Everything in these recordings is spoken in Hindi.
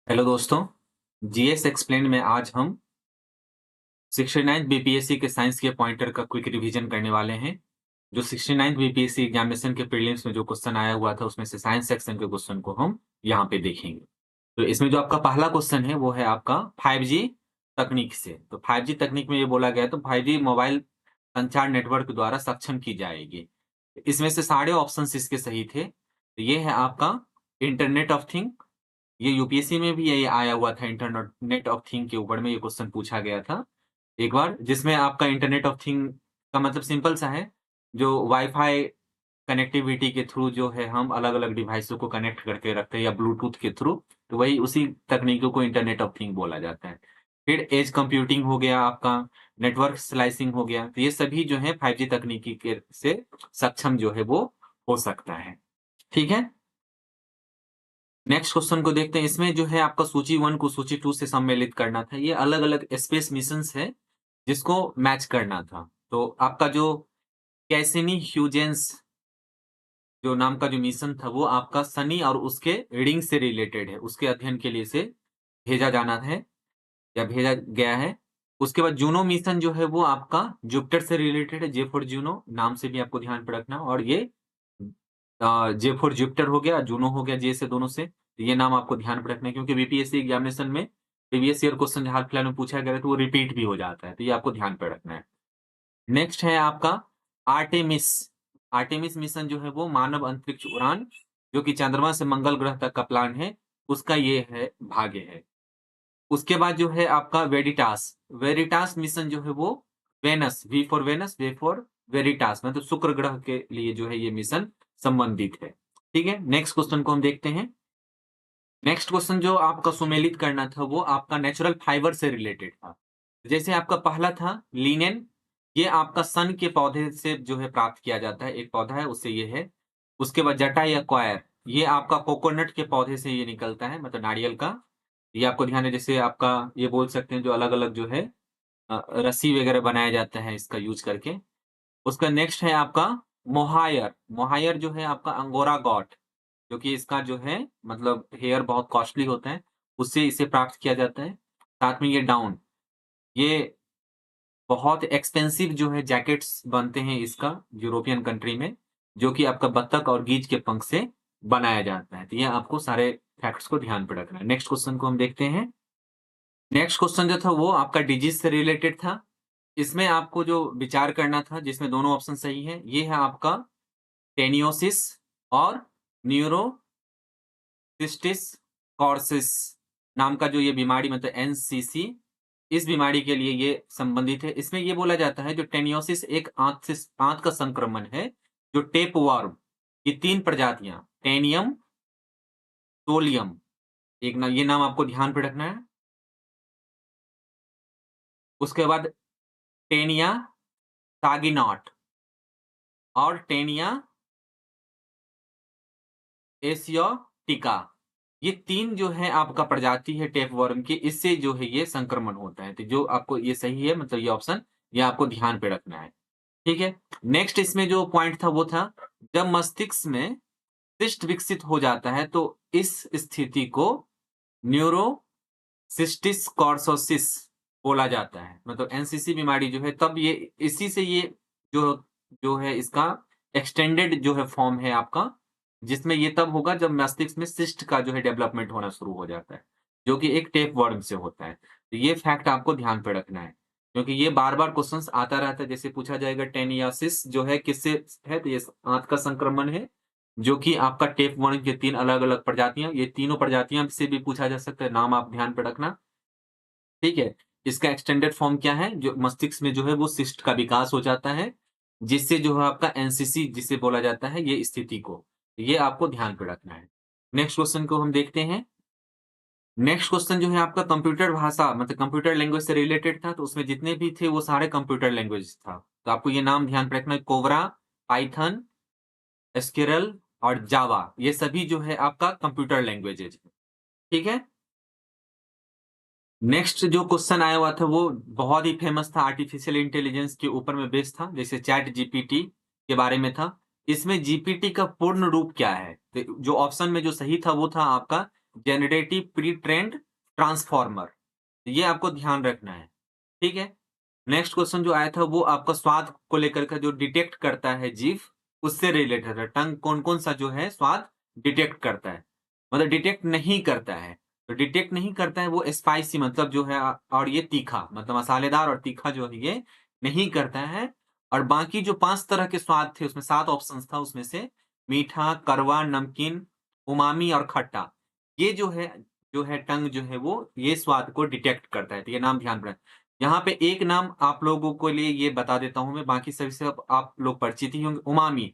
हेलो दोस्तों, जीएस एक्सप्लेन में आज हम 69th बीपीएससी के साइंस के पॉइंटर का क्विक रिवीजन करने वाले हैं। जो 69th बीपीएससी एग्जामिनेशन के प्रीलिम्स में जो क्वेश्चन आया हुआ था उसमें से साइंस सेक्शन के क्वेश्चन को हम यहाँ पे देखेंगे। तो इसमें जो आपका पहला क्वेश्चन है वो है आपका 5G तकनीक से। तो 5G तकनीक में ये बोला गया है तो 5G मोबाइल संचार नेटवर्क द्वारा सक्षम की जाएगी। इसमें से सारे ऑप्शंस इसके सही थे। तो ये है आपका इंटरनेट ऑफ थिंग। ये यूपीएससी में भी ये आया हुआ था, इंटरनेट ऑफ थिंग के ऊपर में ये क्वेश्चन पूछा गया था एक बार, जिसमें आपका इंटरनेट ऑफ थिंग का मतलब सिंपल सा है, जो वाईफाई कनेक्टिविटी के थ्रू जो है हम अलग-अलग डिवाइसों को कनेक्ट करके रखते हैं या ब्लूटूथ के थ्रू, तो वही उसी तकनीकों को इंटरनेट ऑफ थिंग बोला जाता है। फिर एज कंप्यूटिंग हो गया आपका, नेटवर्क स्लाइसिंग हो गया, तो ये सभी जो है 5G तकनीकी के से सक्षम जो है वो हो सकता है। ठीक है? नेक्स्ट क्वेश्चन को देखते हैं। इसमें जो है आपका सूची 1 को सूची 2 से सम्मिलित करना था। ये अलग-अलग स्पेस मिशंस है, जिसको मैच करना था। तो आपका जो कैसिनी ह्यूजेंस जो नाम का जो मिशन था, वो आपका शनि और उसके रिंग से रिलेटेड है। उसके अध्ययन के लिए इसे भेजा जाना है या भेजा गया है। उसके बाद जूनो मिशन जो है वो आपका जुपिटर से रिलेटेड है, जे फॉर जूनो नाम से भी आपको ध्यान पे रखना। और ये जे फॉर जुपिटर हो गया, जूनो हो गया, जे से दोनों से। तो ये नाम आपको ध्यान पे रखना है क्योंकि बीपीएससी एग्जामिनेशन में प्रीवियस ईयर क्वेश्चन हाल-फिलहाल में पूछा गया है तो वो रिपीट भी हो जाता है। तो ये आपको ध्यान पे रखना है। नेक्स्ट है आपका आर्टेमिस। आर्टेमिस मिशन जो है वो मानव अंतरिक्ष उड़ान, जो कि चंद्रमा से मंगल ग्रह तक का प्लान है, उसका ये है भाग्य है। उसके बाद जो है आपका वेरिटास। वेरिटास मिशन जो है वो Venus, V for Venus, V for Veritas, मतलब शुक्र ग्रह के लिए जो है ये मिशन संबंधित है। ठीक है? नेक्स्ट क्वेश्चन को हम देखते हैं। नेक्स्ट क्वेश्चन जो आपका सुमेलित करना था वो आपका नेचुरल फाइबर से रिलेटेड था। जैसे आपका पहला था लिनेन, ये आपका सन के पौधे से जो है प्राप्त किया जाता है, एक पौधा है उससे ये है। उसके बाद जटा या क्वायर, ये आपका कोकोनट के पौधे से ये निकलता है, मतलब नारियल का। ये आपको ध्यान है, जैसे आपका ये बोल सकते हैं जो अलग-अलग जो है रस्सी वगैरह बनाया जाता है इसका यूज़ करके। उसका नेक्स्ट है आपका मोहायर। मोहायर जो है आपका अंगोरा गॉट, जो कि इसका जो है मतलब हेयर बहुत कॉस्टली होता है, उससे इसे प्राप्त किया जाता है। साथ में ये डाउन, ये बहुत एक्सपेंसिव जो है जैकेट्स बनते हैं इसका यूरोपियन कंट्री में, जो कि आपका बत्तख और गीज के पंख से बनाया जाता है। तो ये आपको सारे फैक्ट्स को ध्यान पे रखना है। नेक्स्ट क्वेश्चन को हम देखते हैं। नेक्स्ट क्वेश्चन जो था वो आपका डिजीज़ से रिलेटेड था। इसमें आपको जो विचार करना था, जिसमें दोनों ऑप्शन सही हैं, ये है आपका टेनियोसिस और न्यूरोसिस्टिस कॉर्सिस नाम का जो ये बीमारी, मतलब एनसीसी, इस बीमारी के लिए ये संबंधित है। इसमें ये बोला जाता है जो टेनियोसिस एक आंत का संक्रमण है, जो टेपवर्म की 3 प्रजातियाँ टेनियम, तोलियम, एक ना ये नाम आपको ध्यान पे रखना है। उसके बाद टेनिया सागिनॉट और टेनिया एसियोटिका, ये 3 जो है आपका प्रजाति है टेपवर्म की, इससे जो है ये संक्रमण होता है। तो जो आपको ये सही है, मतलब ये ऑप्शन, ये आपको ध्यान पे रखना है। ठीक है? नेक्स्ट इसमें जो पॉइंट था वो था, जब मस्तिष्क में सिस्ट विकसित हो जाता है तो इस स्थिति को न्यूरोसिस्टिस कॉर्सोसिस बोला जाता है। मतलब एनसीसी बीमारी जो है तब ये इसी से ये जो जो है इसका एक्सटेंडेड जो है फॉर्म है आपका, जिसमें ये तब होगा जब मस्तिष्क में सिस्ट का जो है डेवलपमेंट होना शुरू हो जाता है, जो कि एक टेपवर्म से होता है। तो ये फैक्ट आपको ध्यान पे रखना है, क्योंकि ये बार-बार क्वेश्चन्स आता रहता है। जैसे पूछा जाएगा टेनियासिस जो है किससे है, तो ये आंत का संक्रमण है, जो कि आपका टेपवर्म के 3 अलग-अलग प्रजातियाँ, ये तीनों प्रजातियाँ से भी पूछा जा सकता है, नाम आप ध्यान पे रखना। ठीक है? इसका एक्सटेंडेड फॉर्म क्या है? जो मस्तिष्क में जो है वो सिस्ट का विकास हो जाता है, जिससे जो है आपका एनसीसी जिसे बोला जाता है ये स्थिति को, ये आपको ध्यान पे रखना है। नेक्स्ट क्वेश्चन को हम देखते हैं। नेक्स्ट क्वेश्चन जो है आपका कंप्यूटर भाषा, मतलब कंप्यूटर लैंग्वेज से रिलेटेड था, तो उसमें जितने भी थे वो सारे कंप्यूटर लैंग्वेज था। तो आपको ये नाम ध्यान पे रखना है, कोबरा, पाइथन, एसक्यूएल और जावा, ये सभी जो है आपका कंप्यूटर लैंग्वेजेज़ है। ठीक है? नेक्स्ट जो क्वेश्चन आया हुआ था वो बहुत ही फेमस था, आर्टिफिशियल इंटेलिजेंस के ऊपर में बेस्ड था, जैसे चैट जीपीटी के बारे में था। इसमें जीपीटी का पूर्ण रूप क्या है? तो जो ऑप्शन में जो सही था वो था आपका जनरेटिव प्री ट्रेंड ट्रांसफॉर्मर, ये आपको ध्यान रखना है, ठीक है। नेक्स्ट क्वेश्चन जो आया था वो आपका स्वाद को लेकर का जो डिटेक्ट करता है जीभ, उससे रिलेटेड है। टंग कौन-कौन सा जो है स्वाद डिटेक्ट करता है, मतलब डिटेक्ट नहीं करता है। तो डिटेक्ट नहीं करता है वो स्पाइसी मतलब जो है और ये तीखा मतलब मसालेदार और तीखा जो है ये नहीं करता है। और बाकी जो 5 तरह के स्वाद थे उसमें 7 ऑप्शंस था उसमें से मीठा, कड़वा, नमकीन, उमामी और खट्टा। ये जो है टंग जो है वो ये स्वाद को डिटेक्ट करता है। तो ये नाम ध्यान रखें। यहाँ पे एक नाम आप लोगों के लिए ये बता देता हूँ मैं, बाकी सभी से अब आप लोग परिचित ही होंगे, उमामी।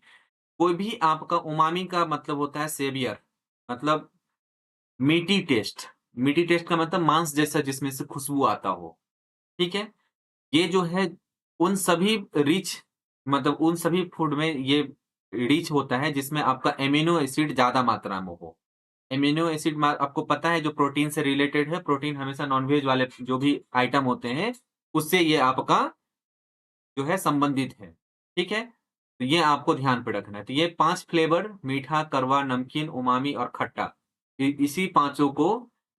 कोई भी आपका उमामी का मतलब होता है सेवियर, मतलब मीठी टेस्ट। मीठी टेस्ट का मतलब मांस जैसा जिसमें से खुशबू आता हो, ठीक है? ये जो है उन सभी रिच मतलब उन सभी फूड में ये रिच होता है जिसमें आपका एमिनो एसिड ज़्यादा मात्रा में हो। एमिनो एसिड मा आपको पता है जो प्रोटीन से रिलेटेड है, प्रोटीन हमेशा नॉन-वेज वाले जो भी आइटम होते हैं, उससे ये आपका जो है संबंधित है, ठीक है? तो ये आपको ध्यान पे रखना है। तो ये 5 फ्लेवर मीठा, कड़वा, नमकीन, उमामी और खट्टा, इसी पाँचों को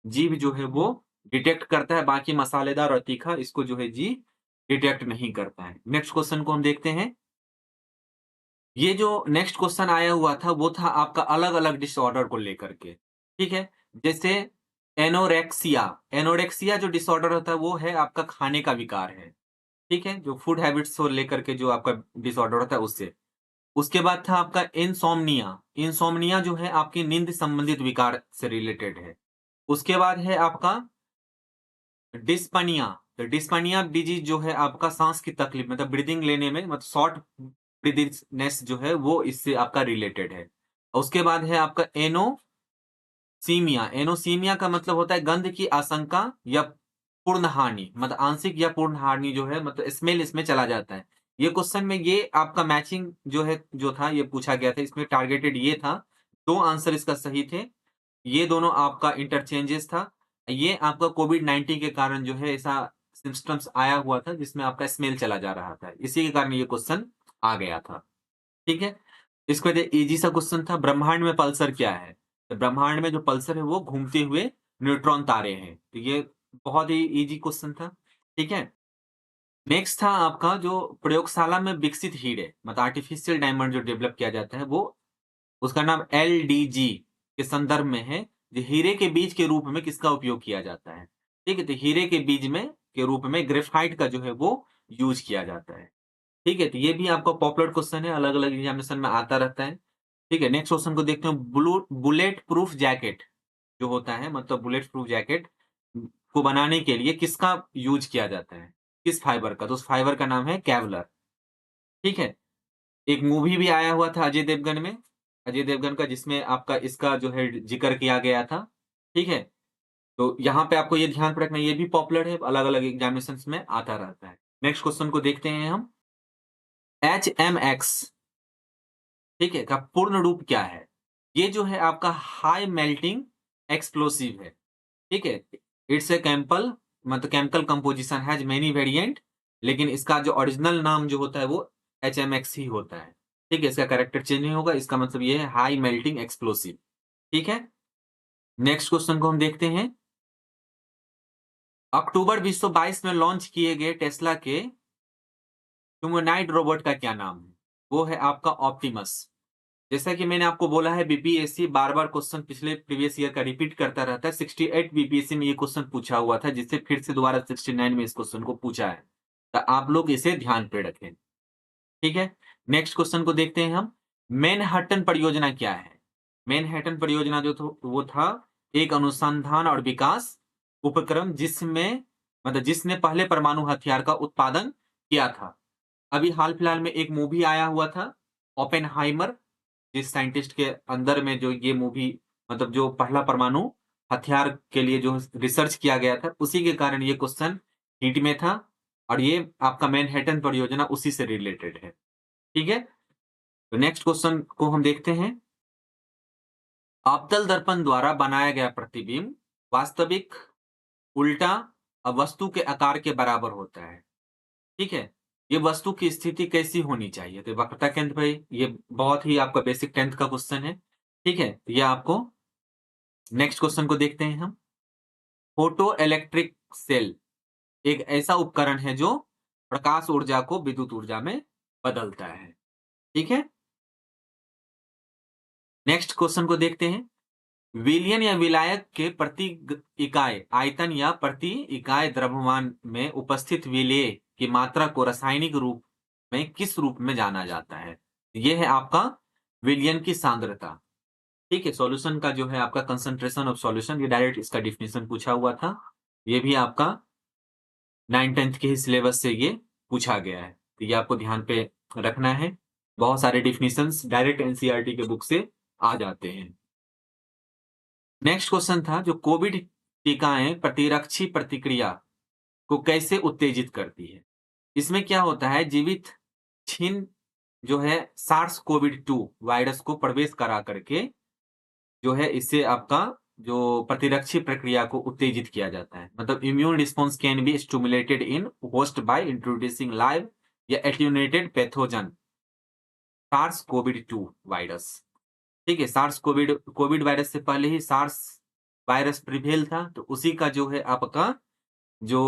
जीभ जो है वो डिटेक्ट करता है, बाकी मसालेदार और तीखा इसको जो है जीभ डिटेक्ट नहीं करता है। नेक्स्ट क्वेश्चन को हम देखते हैं। ये जो नेक्स्ट क्वेश्चन आया हुआ था, वो था आपका अलग-अलग डिसऑर्डर को लेकर के, ठीक है? जैसे एनोरेक्सिया, एनोरेक्सिया जो डिसऑर्डर होता है, वो है आपका खाने का विकार है, ठीक है? जो फूड हैबिट्स को लेकर के जो आपका डिसऑर्डर होता है, उससे। उसके बाद था आपका इनसोम्निया, इनसोम्निया जो है आपकी नींद संबंधित विकार से रिलेटेड है। उसके बाद है आपका डिस्पनिया, तो डिस्पनिया डिजीज़ जो है आपका साँस की तकलीफ मतलब ब्रीथिंग लेने में मतलब शॉर्ट ब्रीथिंगनेस जो है वो इससे आपका रिलेटेड है। और उसके बाद है आपका एनोसीमिया, एनोसीमिया का मतलब होता है गंध की आशंका या पूर्ण हानि, मतलब आंशिक या पूर्ण हानि जो है मतलब स्मेल इसमें चला जाता है। ये क्वेश्चन में ये आपका मैचिंग जो है जो था ये पूछा गया था, इसमें टारगेटेड ये था, 2 आंसर इसका सही थे। ये दोनों आपका इंटरचेंजेस था। ये आपका कोविड-19 के कारण जो है ऐसा सिम्पटम्स आया हुआ था जिसमें आपका स्मेल चला जा रहा था। इसी के कारण ये क्वेश्चन आ गया था। ठीक है? इसके बाद ईज़ी सा क्वेश्चन था ब्रह्मांड में पल्सर क्या है? तो ब्रह्मांड में जो पल्सर है वो घूमते हुए न्यूट्रॉन तारे हैं। तो ये बहुत ही ईज़ी क्वेश्चन था। ठीक है? नेक्स्ट था आपका जो प्रयोगशाला में विकसित हीरे मतलब आर्टिफिशियल डायमंड जो डेवलप किया जाता है वो उसका नाम एलडीजी के संदर्भ में है। जो हीरे के बीज के रूप में किसका उपयोग किया जाता है? ठीक है? तो हीरे के बीज में के रूप में ग्रेफ़ाइट का जो है वो यूज़ किया जाता है। ठीक है? तो ये भी आपका पॉपुलर क्वेश्चन है, अलग-अलग एग्ज़ामिनेशन में आता रहता है। ठीक है? नेक्स्ट क्वेश्चन को देखते हैं बुलेट प्रूफ जैकेट जो होता है मतलब बुलेट प्रूफ जैकेट को बनाने के लिए किसका यूज़ किया जाता है? किस फाइबर का? तो उस फाइबर का नाम है केवलर। ठीक है? एक मूवी भी आया हुआ था अजय देवगन में, अजय देवगन का जिसमें आपका इसका जो है ज़िक्र किया गया था, ठीक है? तो यहाँ पे आपको ये ध्यान पे रखना है, ये भी पॉपुलर है, अलग-अलग एग्ज़ामिनेशंस में आता रहता है। नेक्स्ट क्वेश्चन को देखते हैं हम, एचएमएक्स, ठीक है? का पूर्ण रूप क्या है? ये जो है आपका हाई मेल्टिंग एक्सप्लोसिव है, ठीक है? इट्स ए केमिकल मतलब chemical composition has many variant लेकिन इसका जो ओरिजिनल नाम जो होता है वो एचएमएक्स ही होता है, ठीक है? इसका कैरेक्टर चेंज नहीं होगा, इसका मतलब ये है हाई मेल्टिंग एक्सप्लोसिव, ठीक है? नेक्स्ट क्वेश्चन को हम देखते हैं। अक्टूबर 2022 में लॉन्च किए गए टेस्ला के ह्यूमनॉइड रोबोट का क्या नाम है? वो है आपका ऑप्टिमस। जैसा कि मैंने आपको बोला है बीपीएससी बार-बार क्वेश्चन पिछले प्रीवियस ईयर का रिपीट करता रहता है। 68 बीपीएससी में ये क्वेश्चन पूछा हुआ था जिससे फिर से दोबारा 69 में इस क्वेश्चन को पूछा है। तो आप लोग इसे ध्यान पे रखें, ठीक है? नेक्स्ट क्वेश्चन को देखते हैं हम। मैनहट्टन परियोजना क्या है? मैनहट्टन परियोजना जो थो वो था एक अनुसंधान और विकास उपक्रम जिसमें मतलब जिसने पहले परमाणु हथियार का उत्पादन किया था। अभी हाल-फिलहाल में एक मूवी आया हुआ था, ओपेनहाइमर, जिस साइंटिस्ट के अंदर में जो ये मूवी मतलब जो पहला परमाणु हथियार के लिए जो रिसर्च किया गया था, उसी के कारण ये क्वेश्चन हिट में था और ये आपका मैनहट्टन परियोजना उसी से रिलेटेड है। ठीक है? तो नेक्स्ट क्वेश्चन को हम देखते हैं। अवतल दर्पण द्वारा बनाया गया प्रतिबिंब वास्तविक उल्टा वस्तु के आकार के बराबर होता है। ठीक है? ये वस्तु की स्थिति कैसी होनी चाहिए? तो वक्रता केंद्र पे ये बहुत ही आपका बेसिक 10th का क्वेश्चन है। ठीक है? ये आपको नेक्स्ट क्वेश्चन को देखते हैं हम। फोटो इलेक्ट्रिक सेल एक ऐसा उपकरण है जो प्रकाश ऊर्जा को विद्युत ऊर्जा में बदलता है। ठीक है, नेक्स्ट क्वेश्चन को देखते हैं। विलयन या विलायक के प्रति इकाई आयतन या प्रति इकाई द्रव्यमान में उपस्थित विलेय की मात्रा को रासायनिक रूप में किस रूप में जाना जाता है? यह है आपका विलयन की सांद्रता। ठीक है, सॉल्यूशन का जो है आपका कंसंट्रेशन ऑफ सॉल्यूशन, ये डायरेक्ट इसका डिफिनेशन पूछा हुआ था। ये भी आपका 9th-10th के ही सिलेबस से ये पूछा गया है, तो ये आपको ध्यान पे रखना है। बहुत सारे डिफिनेशंस डायरेक्ट एनसीईआरटी के बुक से आ जाते हैं। नेक्स्ट क्वेश्चन था जो कोविड टीकाएं प्रतिरक्षी प्रतिक्रिया को कैसे उत्तेजित करती है? इसमें क्या होता है, जीवित छीन जो है सार्स कोविड 2 वायरस को प्रवेश करा करके जो है इससे आपका जो प्रतिरक्षी प्रक्रिया को उत्तेजित किया जाता है। मतलब immune response can be stimulated in host by introducing live या attenuated pathogen SARS COVID 2 virus. ठीक है, सार्स कोविड वायरस से पहले ही सार्स वायरस प्रिवेल था, तो उसी का जो है आपका जो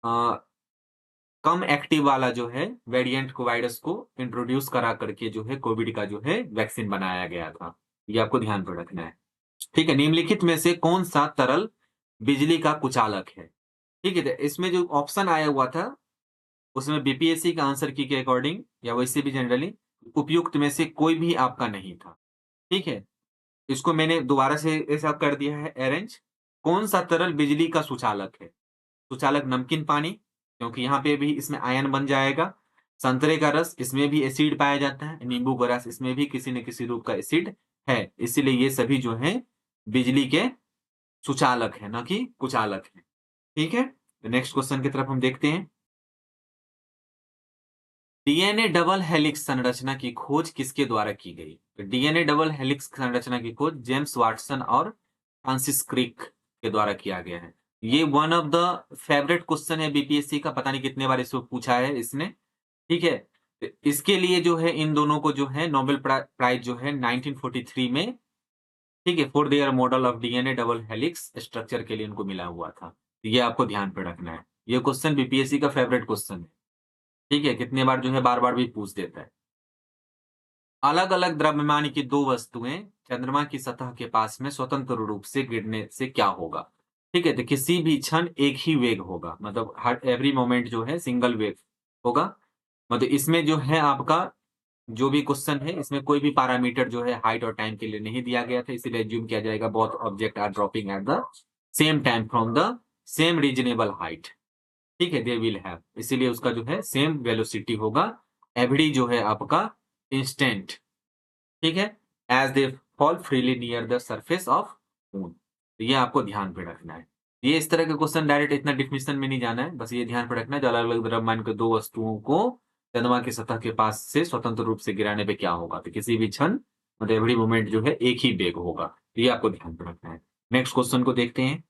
अ, कम एक्टिव वाला जो है वेरिएंट को वायरस को इंट्रोड्यूस करा करके जो है कोविड का जो है वैक्सीन बनाया गया था। ये आपको ध्यान पर रखना है। ठीक है, निम्नलिखित में से कौन-सा तरल बिजली का कुचालक है? ठीक है, तो इसमें जो ऑप्शन आया हुआ था, उसमें बीपीएससी का आंसर की के अकॉर्डिंग या वैसे भी जनरली उपयुक्त में से कोई भी आपका नहीं था। ठीक है, इसको मैंने दोबारा से ऐसा कर दिया है अरेंज। कौन-सा तरल बिजली का सुचालक है? सुचालक नमकीन पानी, क्योंकि यहाँ पे भी इसमें आयन बन जाएगा। संतरे का रस, इसमें भी एसिड पाया जाता है। नींबू का रस, इसमें भी किसी न किसी रूप का एसिड है। इसीलिए ये सभी जो हैं बिजली के सुचालक हैं, ना कि कुचालक हैं। ठीक है? तो नेक्स्ट क्वेश्चन की तरफ हम देखते हैं। डीएनए डबल हेलिक्स संरचना की खोज किसके द्वारा की गई? तो डीएनए डबल हेलिक्स संरचना की खोज जेम्स वाटसन और फ्रांसिस क्रिक के द्वारा किया गया है। ये one of the favourite question है बीपीएससी का, पता नहीं कितने बार इसको पूछा है इसने। ठीक है? तो इसके लिए जो है इन दोनों को जो है नोबेल प्राइज जो है 1943 में, ठीक है, for their model of DNA double helix structure के लिए इनको मिला हुआ था। तो ये आपको ध्यान पे रखना है। ये क्वेश्चन बीपीएससी का फेवरेट क्वेश्चन है। ठीक है? कितने बार जो है बार-बार भी पूछ देता है। अलग-अलग द्रव्यमान की 2 वस्तुएँ चंद्रमा की सतह के पास में स्वतंत्र रूप से गिरने से क्या होगा? ठीक है? तो किसी भी क्षण एक ही वेग होगा, मतलब हर एवरी मोमेंट जो है सिंगल वेग होगा। मतलब इसमें जो है आपका जो भी क्वेश्चन है, इसमें कोई भी पैरामीटर जो है हाइट और टाइम के लिए नहीं दिया गया था, इसीलिए अज़्यूम किया जाएगा both object are dropping at the same time from the same reasonable height. ठीक है? दे विल हैव, इसीलिए उसका जो है सेम वेलोसिटी होगा। एवरी जो है आपका इंस्टेंट, ठीक है? As they fall freely near the surface of moon. तो ये आपको ध्यान पे रखना है। ये इस तरह के क्वेश्चन डायरेक्ट इतना डेफिनिशन में नहीं जाना है, बस ये ध्यान पे रखना है, जो अलग-अलग द्रव्यमान के 2 वस्तुओं को चंद्रमा की सतह के पास से स्वतंत्र रूप से गिराने पे क्या होगा? तो किसी भी क्षण मतलब एवरी मोमेंट जो है एक ही वेग होगा। तो ये आपको ध्यान पे रखना है। नेक्स्ट क्वेश्चन को देखते हैं।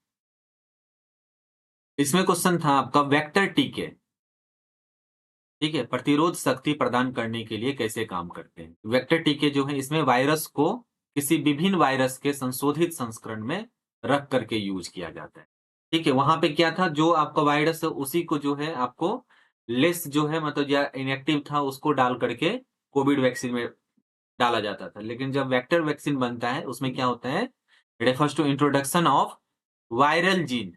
इसमें क्वेश्चन था आपका वेक्टर टीके, ठीक है, प्रतिरोध शक्ति प्रदान करने के लिए कैसे काम करते हैं? वेक्टर टीके जो है इसमें वायरस को किसी विभिन्न वायरस के संशोधित संस्करण में रख करके यूज़ किया जाता है। ठीक है, वहाँ पे क्या था, जो आपका वायरस है उसी को जो है आपको लेस जो है मतलब या इनएक्टिव था उसको डाल करके कोविड वैक्सीन में डाला जाता था। लेकिन जब वेक्टर वैक्सीन बनता है उसमें क्या होता है, refers to introduction of viral gene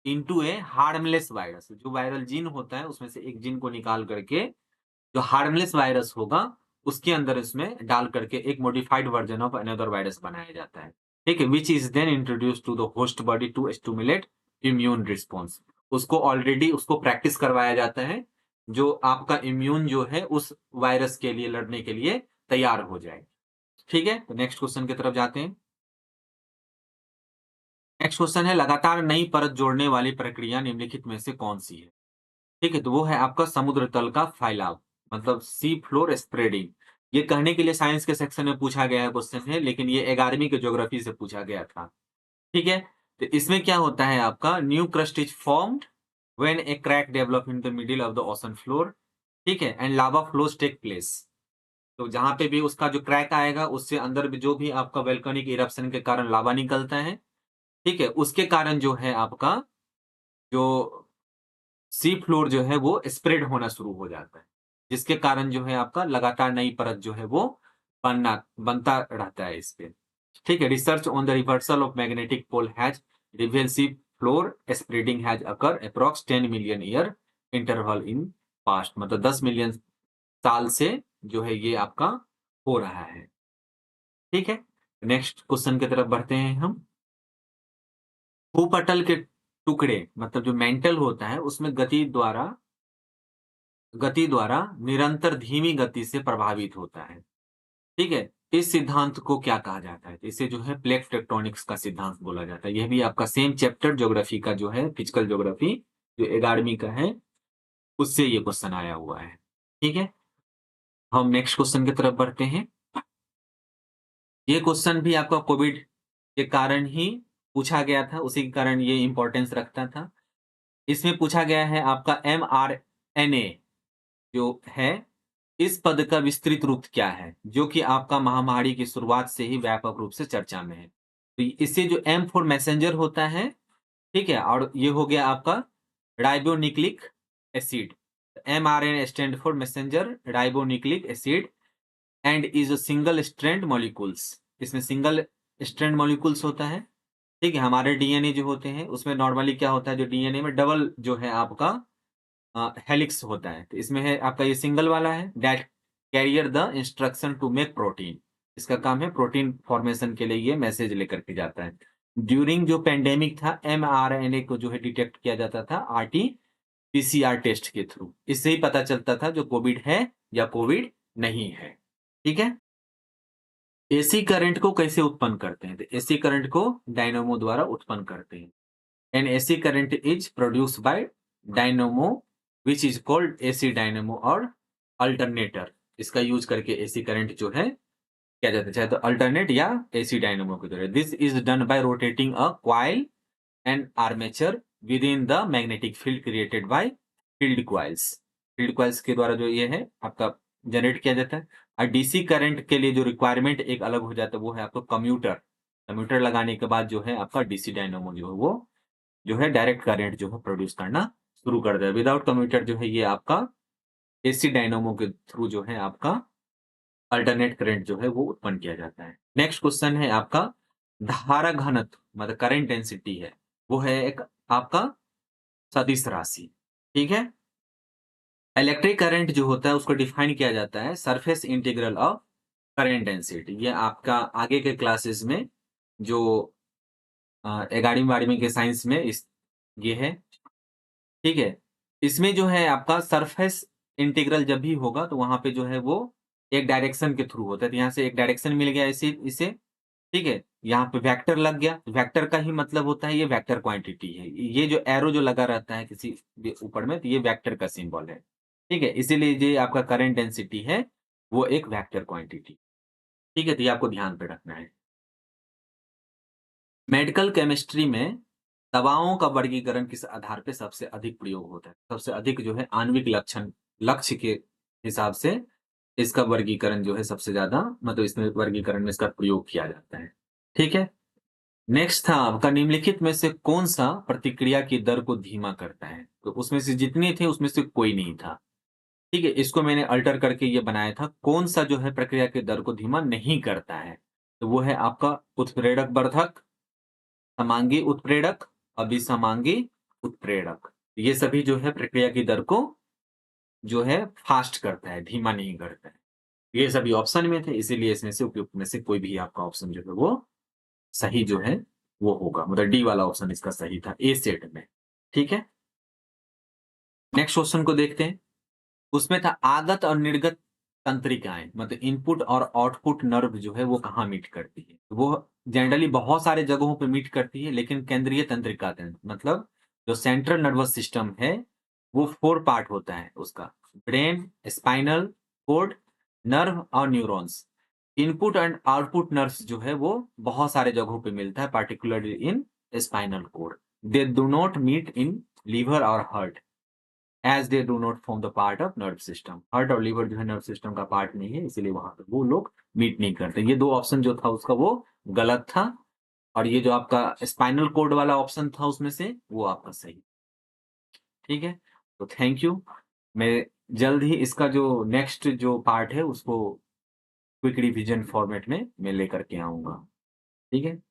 into a harmless virus. जो वायरल जीन होता है उसमें से एक जीन को निकाल करके जो हार्मलेस वायरस होगा उसके अंदर इसमें डाल करके एक modified version of another virus बनाया जाता है। ठीक है, which is then introduced to the host body to stimulate immune response. उसको ऑलरेडी उसको प्रैक्टिस करवाया जाता है, जो आपका इम्यून जो है उस वायरस के लिए लड़ने के लिए तैयार हो जाए। ठीक है, तो नेक्स्ट क्वेश्चन की तरफ जाते हैं। नेक्स्ट क्वेश्चन है लगातार नई परत जोड़ने वाली प्रक्रिया निम्नलिखित में से कौन-सी है? ठीक है, तो वो है आपका समुद्र तल का फैलाव, मतलब सी फ्लोर स्प्रेडिंग। ये कहने के लिए साइंस के सेक्शन में पूछा गया है क्वेश्चन है, लेकिन ये 11वीं के ज्योग्राफी से पूछा गया था। ठीक है? तो इसमें क्या होता है आपका new crust is formed when a crack develop in the middle of the ocean floor, ठीक है? And lava flows take place. तो जहाँ पे भी उसका जो क्रैक आएगा, उससे अंदर भी जो भी आपका वोल्केनिक इरप्शन के कारण लावा निकलता है, ठीक है? उसके कारण जो है आपका जो सी फ्लोर जो है वो स्प्रेड होना शुरू हो जाता है, जिसके कारण जो है आपका लगातार नई परत जो है वो बनता रहता है इस पे। ठीक है? Research on the reversal of magnetic pole has revealed sea floor spreading has occur approx 10 million year interval in past, मतलब 10 मिलियन साल से जो है ये आपका हो रहा है। ठीक है? नेक्स्ट क्वेश्चन की तरफ बढ़ते हैं हम। भूपटल के टुकड़े मतलब जो मेंटल होता है उसमें गति द्वारा निरंतर धीमी गति से प्रभावित होता है। ठीक है? इस सिद्धांत को क्या कहा जाता है? इसे जो है प्लेट टेक्टोनिक्स का सिद्धांत बोला जाता है। यह भी आपका सेम चैप्टर ज्योग्राफी का जो है फिजिकल ज्योग्राफी जो 11वीं का है, उससे ये क्वेश्चन आया हुआ है। ठीक है? हम नेक्स्ट क्वेश्चन की तरफ बढ़ते हैं। ये क्वेश्चन भी आपका कोविड के कारण ही पूछा गया था, उसी के कारण ये इम्पोर्टेंस रखता था। इसमें पूछा गया है आपका mRNA जो है, इस पद का विस्तृत रूप क्या है? जो कि आपका महामारी की शुरुआत से ही व्यापक रूप से चर्चा में है। तो इससे जो M फॉर मैसेंजर होता है, ठीक है? और ये हो गया आपका ribonucleic acid. mRNA stand for messenger ribonucleic acid and is a single strand molecules. इसमें सिंगल स्ट्रैंड मॉलिक्यूल्स होता है, ठीक है? हमारे डीएनए जो होते हैं उसमें नॉर्मली क्या होता है, जो डीएनए में डबल जो है आपका हेलिक्स होता है। तो इसमें है आपका ये सिंगल वाला है that carrier the instruction to make protein. इसका काम है प्रोटीन फॉर्मेशन के लिए ये मैसेज लेकर के जाता है। ड्यूरिंग जो पेंडेमिक था mRNA को जो है डिटेक्ट किया जाता था RT-PCR टेस्ट के थ्रू। इससे ही पता चलता था जो कोविड है या कोविड नहीं है। ठीक है? एसी करंट को कैसे उत्पन्न करते हैं? तो एसी करंट को डायनेमो द्वारा उत्पन्न करते हैं। N AC current is produced by dynamo which is called AC dynamo और अल्टरनेटर। इसका यूज करके एसी करंट जो है किया जाता है, चाहे तो अल्टरनेट या एसी डायनेमो के द्वारा। This is done by rotating a coil and armature with in the magnetic field created by field coils. Field coils के द्वारा जो ये है आपका जनरेट किया जाता है। और डीसी करंट के लिए जो रिक्वायरमेंट एक अलग हो जाता है वो है आपका कम्यूटर। कम्यूटर लगाने के बाद जो है आपका डीसी डायनेमो जो है वो जो है डायरेक्ट करंट जो है प्रोड्यूस करना शुरू कर देगा। विदाउट कम्यूटर जो है ये आपका एसी डायनेमो के थ्रू जो है आपका अल्टरनेट करंट जो है वो उत्पन्न किया जाता है। नेक्स्ट क्वेश्चन है आपका धारा घनत्व मतलब करंट डेंसिटी है, वो है एक आपका सदिश राशि। ठीक है? इलेक्ट्रिक करंट जो होता है उसको डिफाइन किया जाता है surface integral of current density. ये आपका आगे के क्लासेस में जो 11वीं-12वीं के साइंस में इस ये है। ठीक है? इसमें जो है आपका सरफेस इंटीग्रल जब भी होगा तो वहाँ पे जो है वो एक डायरेक्शन के थ्रू होता है। तो यहाँ से एक डायरेक्शन मिल गया इसे, ठीक है? यहाँ पे वेक्टर लग गया। वेक्टर का ही मतलब होता है ये वेक्टर क्वांटिटी है। ये जो एरो जो लगा रहता है किसी भी ऊपर में तो ये वेक्टर का सिंबल है। ठीक है? इसीलिए ये आपका करंट डेंसिटी है, वो एक वेक्टर क्वांटिटी। ठीक है? तो ये आपको ध्यान पे रखना है। मेडिकल केमिस्ट्री में दवाओं का वर्गीकरण किस आधार पे सबसे अधिक प्रयोग होता है? सबसे अधिक जो है आणविक लक्ष्य के हिसाब से इसका वर्गीकरण जो है सबसे ज़्यादा मतलब इसमें वर्गीकरण में इसका प्रयोग किया जाता है। ठीक है? नेक्स्ट था आपका निम्नलिखित में से कौन-सा प्रतिक्रिया की दर को धीमा करता है? तो उसमें से जितने थे उसमें से कोई नहीं था। ठीक है? इसको मैंने अल्टर करके ये बनाया था कौन-सा जो है प्रक्रिया की दर को धीमा नहीं करता है? तो वो है आपका उत्प्रेरक वर्धक, समांगी उत्प्रेरक, अभिसमांगी उत्प्रेरक। ये सभी जो है प्रक्रिया की दर को जो है फास्ट करता है, धीमा नहीं करता है। ये सभी ऑप्शन में थे इसीलिए इसमें से उपयुक्त में से कोई भी आपका ऑप्शन जो है वो सही जो है वो होगा। मतलब डी वाला ऑप्शन इसका सही था ए सेट में। ठीक है? नेक्स्ट क्वेश्चन को देखते हैं। उसमें था आगत और निर्गत तंत्रिकाएँ मतलब इनपुट और आउटपुट नर्व जो है वो कहाँ मीट करती है? वो जनरली बहुत सारे जगहों पे मीट करती है लेकिन केंद्रीय तंत्रिका तंत्र मतलब जो सेंट्रल नर्वस सिस्टम है वो 4 पार्ट होता है उसका। ब्रेन, स्पाइनल कॉर्ड, नर्व और neurons. Input and output nerves जो है वो बहुत सारे जगहों पे मिलता है particularly in spinal cord. They do not meet in liver और heart as they do not form the part of nerve system. Heart और लिवर जो है नर्व सिस्टम का पार्ट नहीं है, इसीलिए वहां पर वो लोग मीट नहीं करते। ये दो ऑप्शन जो था उसका वो गलत था, और ये जो आपका स्पाइनल कोड वाला ऑप्शन था उसमें से वो आपका सही। ठीक है, तो थैंक यू। मैं जल्द ही इसका जो नेक्स्ट जो पार्ट है उसको क्विक रिवीजन फॉर्मेट में मैं लेकर के आऊंगा। ठीक है।